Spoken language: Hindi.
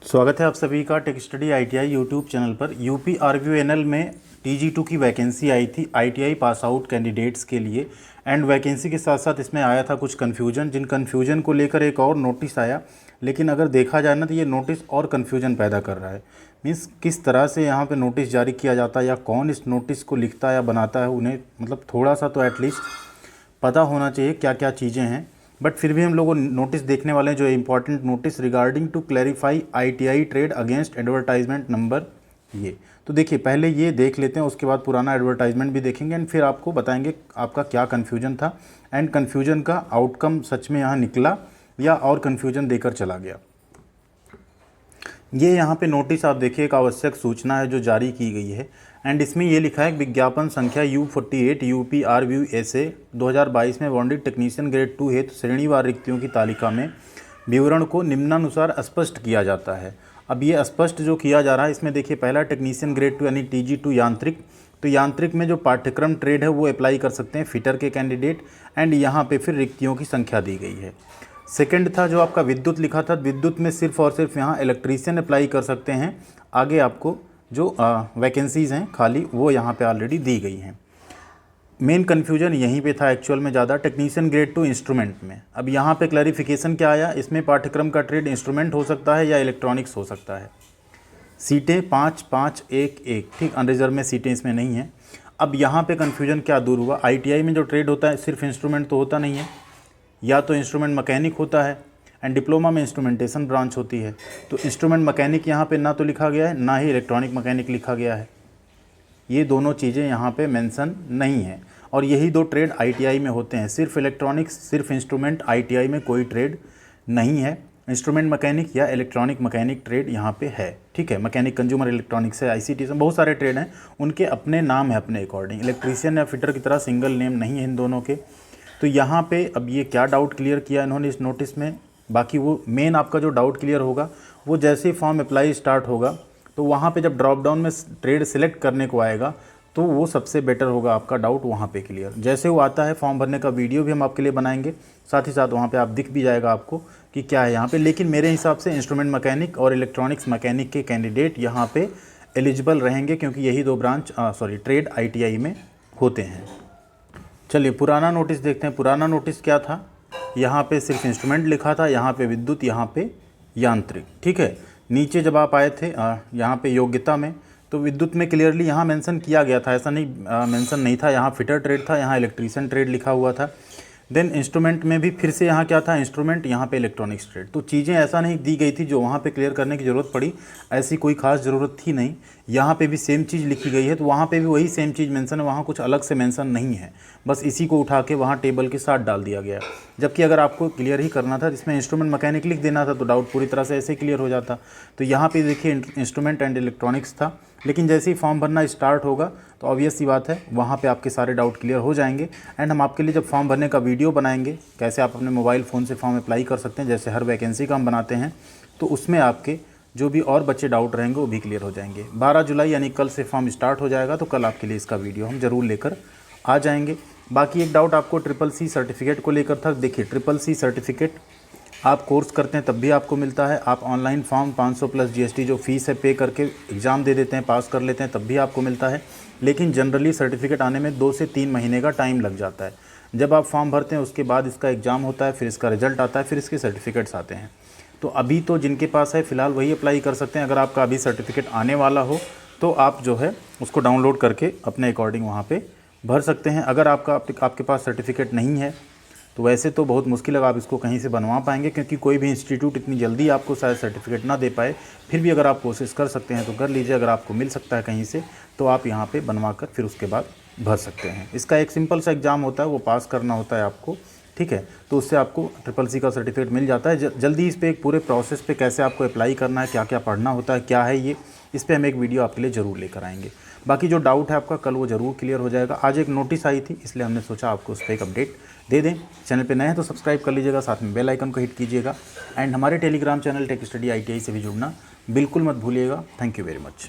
स्वागत है आप सभी का tech study ITI YouTube channel पर। यूपी आरवीएनएल में टीजी2 की वैकेंसी आई थी आईटीआई पास आउट कैंडिडेट्स के लिए। एंड वैकेंसी के साथ साथ इसमें आया था कुछ कन्फ्यूजन, जिन कन्फ्यूजन को लेकर एक और नोटिस आया। लेकिन अगर देखा जाए ना तो ये नोटिस और कन्फ्यूजन पैदा कर रहा है। मीन्स किस तरह से यहाँ पे नोटिस जारी किया जाता है या कौन इस नोटिस को लिखता है या बनाता है, उन्हें मतलब थोड़ा सा तो एटलीस्ट पता होना चाहिए क्या क्या चीज़ें हैं। बट फिर भी हम लोगों नोटिस देखने वाले हैं, जो important notice regarding to clarify ITI trade against advertisement number. ये तो देखिए, पहले ये देख लेते हैं, उसके बाद पुराना एडवर्टाइजमेंट भी देखेंगे एंड फिर आपको बताएंगे आपका क्या कन्फ्यूजन था एंड कन्फ्यूजन का आउटकम सच में यहाँ निकला या और कन्फ्यूजन देकर चला गया। ये यहाँ पे नोटिस आप देखिए, एक आवश्यक सूचना है जो जारी की गई है एंड इसमें ये लिखा है विज्ञापन संख्या U48 यूपी RVSA 2022 में वांटेड टेक्नीशियन ग्रेड 2 हेतु श्रेणीवार रिक्तियों की तालिका में विवरण को निम्नानुसार स्पष्ट किया जाता है। अब ये स्पष्ट जो किया जा रहा है, इसमें देखिए पहला टेक्नीशियन ग्रेड 2 यानी TG2 यांत्रिक। तो यांत्रिक में जो पाठ्यक्रम ट्रेड है वो अप्लाई कर सकते हैं फिटर के कैंडिडेट एंड यहाँ पे फिर रिक्तियों की संख्या दी गई है। सेकंड था जो आपका विद्युत लिखा था, विद्युत में सिर्फ और सिर्फ यहाँ इलेक्ट्रीशियन अप्लाई कर सकते हैं। आगे आपको जो वैकेंसीज़ हैं खाली वो यहाँ पे ऑलरेडी दी गई हैं। मेन कन्फ्यूजन यहीं पे था एक्चुअल में ज़्यादा, टेक्नीशियन ग्रेड 2 इंस्ट्रूमेंट में। अब यहाँ पे क्लैरिफिकेशन क्या आया, इसमें पाठ्यक्रम का ट्रेड इंस्ट्रूमेंट हो सकता है या इलेक्ट्रॉनिक्स हो सकता है। सीटें 5-5-1-1, ठीक, अनरिजर्व में सीटें इसमें नहीं हैं। अब यहाँ पे कन्फ्यूजन क्या दूर हुआ, आईटीआई में जो ट्रेड होता है सिर्फ इंस्ट्रूमेंट तो होता नहीं है, या तो इंस्ट्रूमेंट मैकेनिक होता है एंड डिप्लोमा में इंस्ट्रूमेंटेशन ब्रांच होती है। तो इंस्ट्रूमेंट मैकेनिक यहाँ पे ना तो लिखा गया है, ना ही इलेक्ट्रॉनिक मैकेनिक लिखा गया है। ये दोनों चीज़ें यहाँ पे मेंशन नहीं है और यही दो ट्रेड आईटीआई में होते हैं, सिर्फ इलेक्ट्रॉनिक्स सिर्फ इंस्ट्रूमेंट। आईटीआई में कोई ट्रेड नहीं है, इंस्ट्रूमेंट मैकेनिक या इलेक्ट्रॉनिक मैकेनिक ट्रेड यहाँ पे है, ठीक है। मैकेनिक कंज्यूमर इलेक्ट्रॉनिक्स है, ICT से बहुत सारे ट्रेड हैं, उनके अपने नाम है अपने अकॉर्डिंग। इलेक्ट्रीशियन या फिटर की तरह सिंगल नेम नहीं है इन दोनों के। तो यहाँ पे अब ये क्या डाउट क्लियर किया इन्होंने इस नोटिस में, बाकी वो मेन आपका जो डाउट क्लियर होगा वो जैसे ही फॉर्म अप्लाई स्टार्ट होगा तो वहाँ पे जब ड्रॉप डाउन में ट्रेड सिलेक्ट करने को आएगा तो वो सबसे बेटर होगा आपका डाउट वहाँ पे क्लियर। जैसे वो आता है फॉर्म भरने का वीडियो भी हम आपके लिए बनाएंगे, साथ ही साथ वहाँ पे आप दिख भी जाएगा आपको कि क्या है यहाँ पे। लेकिन मेरे हिसाब से इंस्ट्रूमेंट मैकेनिक और इलेक्ट्रॉनिक्स मैकेनिक के कैंडिडेट यहाँ पे एलिजिबल रहेंगे, क्योंकि यही दो ब्रांच ट्रेड ITI में होते हैं। चलिए पुराना नोटिस देखते हैं। पुराना नोटिस क्या था, यहाँ पे सिर्फ इंस्ट्रूमेंट लिखा था, यहाँ पे विद्युत, यहाँ पे यांत्रिक, ठीक है। नीचे जब आप आए थे यहाँ पे योग्यता में, तो विद्युत में क्लियरली यहाँ मेंशन किया गया था, ऐसा नहीं मेंशन नहीं था, यहाँ फिटर ट्रेड था, यहाँ इलेक्ट्रीशियन ट्रेड लिखा हुआ था। देन इंस्ट्रूमेंट में भी फिर से यहाँ क्या था, इंस्ट्रूमेंट, यहाँ पे इलेक्ट्रॉनिक्स ट्रेड। तो चीज़ें ऐसा नहीं दी गई थी जो वहाँ पे क्लियर करने की ज़रूरत पड़ी, ऐसी कोई खास ज़रूरत थी नहीं। यहाँ पे भी सेम चीज़ लिखी गई है तो वहाँ पे भी वही सेम चीज़ मेंशन है, वहाँ कुछ अलग से मेंशन नहीं है, बस इसी को उठा के वहाँ टेबल के साथ डाल दिया गया। जबकि अगर आपको क्लियर ही करना था जिसमें इंस्ट्रूमेंट मैकेनिक लिख देना था तो डाउट पूरी तरह से ऐसे क्लियर हो जाता। तो यहाँ पे देखिए इंस्ट्रूमेंट एंड इलेक्ट्रॉनिक्स था, लेकिन जैसे ही फॉर्म भरना स्टार्ट होगा तो ऑब्वियस सी बात है वहाँ पे आपके सारे डाउट क्लियर हो जाएंगे। एंड हम आपके लिए जब फॉर्म भरने का वीडियो बनाएंगे, कैसे आप अपने मोबाइल फ़ोन से फॉर्म अप्लाई कर सकते हैं, जैसे हर वैकेंसी का हम बनाते हैं, तो उसमें आपके जो भी और बच्चे डाउट रहेंगे वो भी क्लियर हो जाएंगे। 12 जुलाई यानी कल से फॉर्म स्टार्ट हो जाएगा, तो कल आपके लिए इसका वीडियो हम ज़रूर लेकर आ जाएंगे। बाकी एक डाउट आपको CCC सर्टिफिकेट को लेकर था। देखिए CCC सर्टिफिकेट आप कोर्स करते हैं तब भी आपको मिलता है, आप ऑनलाइन फॉर्म 500 प्लस GST जो फीस है पे करके एग्ज़ाम दे देते हैं, पास कर लेते हैं, तब भी आपको मिलता है। लेकिन जनरली सर्टिफिकेट आने में 2 से 3 महीने का टाइम लग जाता है। जब आप फॉर्म भरते हैं उसके बाद इसका एग्ज़ाम होता है, फिर इसका रिजल्ट आता है, फिर इसके सर्टिफिकेट्स आते हैं। तो अभी तो जिनके पास है फ़िलहाल वही अप्लाई कर सकते हैं। अगर आपका अभी सर्टिफिकेट आने वाला हो तो आप जो है उसको डाउनलोड करके अपने अकॉर्डिंग वहाँ पे भर सकते हैं। अगर आपके पास सर्टिफिकेट नहीं है तो वैसे तो बहुत मुश्किल है आप इसको कहीं से बनवा पाएंगे, क्योंकि कोई भी इंस्टीट्यूट इतनी जल्दी आपको शायद सर्टिफिकेट ना दे पाए। फिर भी अगर आप कोशिश कर सकते हैं तो कर लीजिए, अगर आपको मिल सकता है कहीं से तो आप यहाँ पे बनवा कर फिर उसके बाद भर सकते हैं। इसका एक सिंपल सा एग्ज़ाम होता है, वो पास करना होता है आपको, ठीक है। तो उससे आपको CCC का सर्टिफिकेट मिल जाता है। जल्दी इस पर एक पूरे प्रोसेस पे कैसे आपको अप्लाई करना है, क्या क्या पढ़ना होता है, क्या है ये, इस पर हम एक वीडियो आपके लिए ज़रूर लेकर आएंगे। बाकी जो डाउट है आपका कल वो ज़रूर क्लियर हो जाएगा। आज एक नोटिस आई थी इसलिए हमने सोचा आपको उस पर एक अपडेट दे दें। चैनल पे नए हैं तो सब्सक्राइब कर लीजिएगा, साथ में बेल आइकन को हिट कीजिएगा एंड हमारे Telegram channel tech study ITI से भी जुड़ना बिल्कुल मत भूलिएगा। Thank you very much.